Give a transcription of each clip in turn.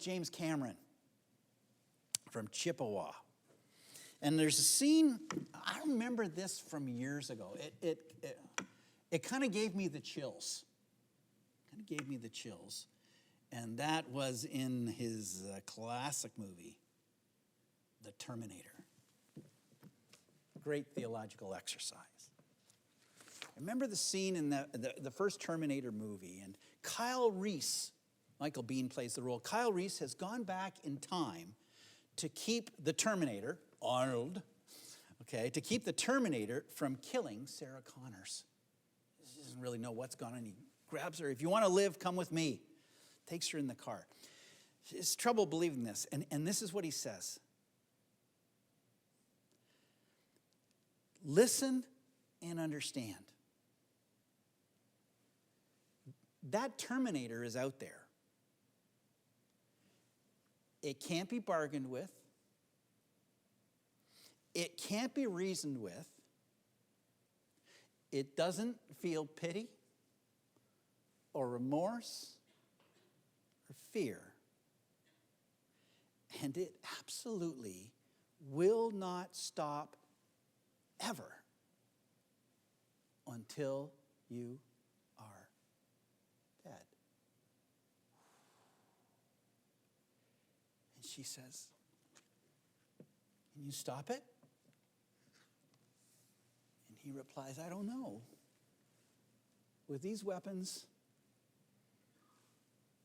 James Cameron from Chippewa. And there's a scene, I remember this from years ago. It kind of gave me the chills. And that was in his classic movie, The Terminator. Great theological exercise. I remember the scene in the first Terminator movie, and Kyle Reese, Michael Biehn plays the role. Kyle Reese has gone back in time to keep the Terminator, Arnold, to keep the Terminator from killing Sarah Connors. He doesn't really know what's going on. He grabs her. If you want to live, come with me. Takes her in the car. He has trouble believing this. And this is what he says. Listen and understand. That Terminator is out there. It can't be bargained with. It can't be reasoned with. It doesn't feel pity or remorse or fear. And it absolutely will not stop ever until you are dead. And she says, can you stop it? And he replies, I don't know. With these weapons,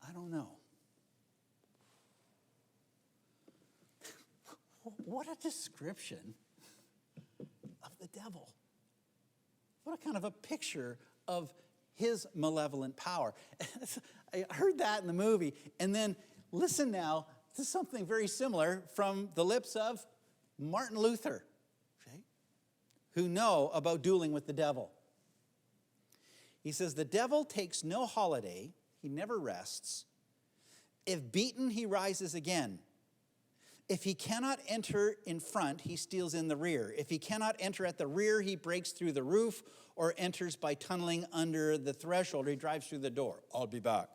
I don't know. What a description of the devil. What a kind of a picture of his malevolent power. I heard that in the movie. And then listen now to something very similar from the lips of Martin Luther, who know about dueling with the devil. He says, the devil takes no holiday. He never rests. If beaten, he rises again. If he cannot enter in front, he steals in the rear. If he cannot enter at the rear, he breaks through the roof or enters by tunneling under the threshold, or he drives through the door. I'll be back.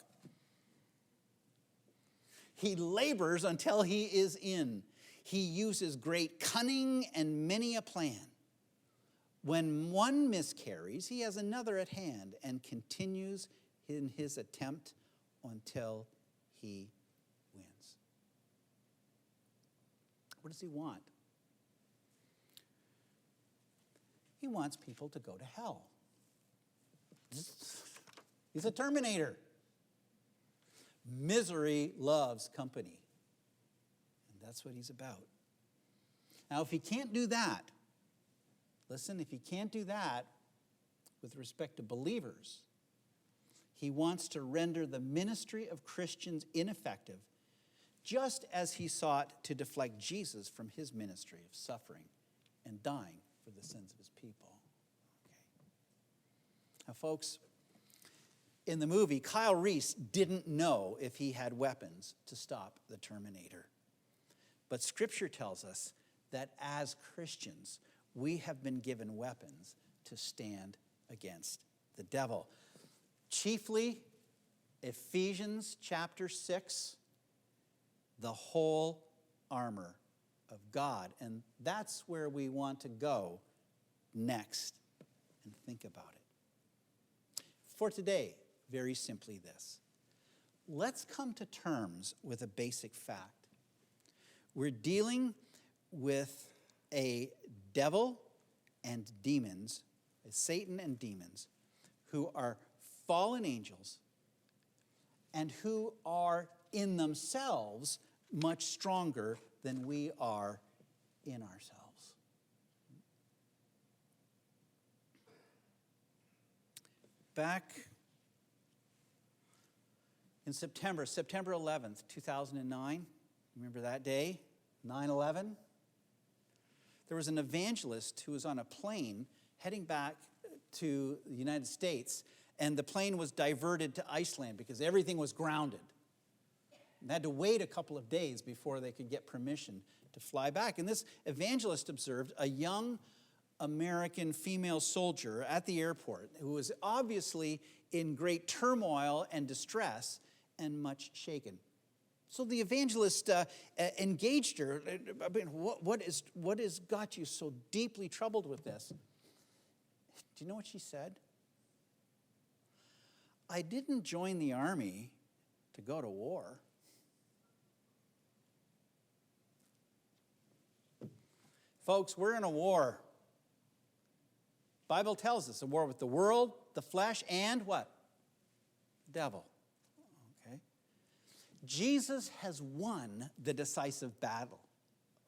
He labors until he is in. He uses great cunning and many a plan. When one miscarries, he has another at hand and continues in his attempt until he wins. What does he want? He wants people to go to hell. He's a Terminator. Misery loves company. And that's what he's about. Now, if he can't do that, listen, if he can't do that with respect to believers, he wants to render the ministry of Christians ineffective, just as he sought to deflect Jesus from his ministry of suffering and dying for the sins of his people. Okay. Now, folks, in the movie, Kyle Reese didn't know if he had weapons to stop the Terminator. But Scripture tells us that as Christians, we have been given weapons to stand against the devil. Chiefly, Ephesians chapter 6, the whole armor of God. And that's where we want to go next and think about it. For today, very simply this. Let's come to terms with a basic fact. We're dealing with a devil and demons, Satan and demons, who are fallen angels and who are in themselves much stronger than we are in ourselves. Back in September 11th, 2009, remember that day, 9/11? There was an evangelist who was on a plane heading back to the United States, and the plane was diverted to Iceland because everything was grounded. They had to wait a couple of days before they could get permission to fly back. And this evangelist observed a young American female soldier at the airport who was obviously in great turmoil and distress and much shaken. So the evangelist engaged her. I mean, what has got you so deeply troubled with this? Do you know what she said? I didn't join the army to go to war. Folks, we're in a war. Bible tells us a war with the world, the flesh, and what? The devil. Okay. Jesus has won the decisive battle.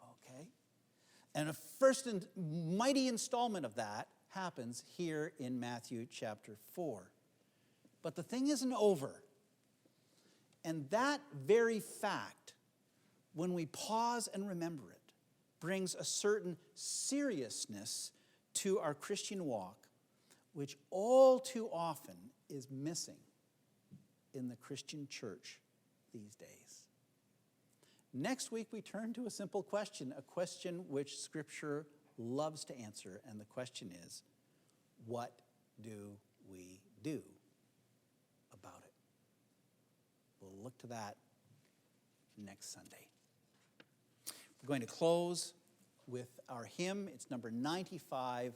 Okay. And a first and mighty installment of that happens here in Matthew chapter 4. But the thing isn't over. And that very fact, when we pause and remember it, brings a certain seriousness to our Christian walk, which all too often is missing in the Christian church these days. Next week, we turn to a simple question, a question which Scripture loves to answer, and the question is, what do we do about it? We'll look to that next Sunday. We're going to close with our hymn. It's number 95.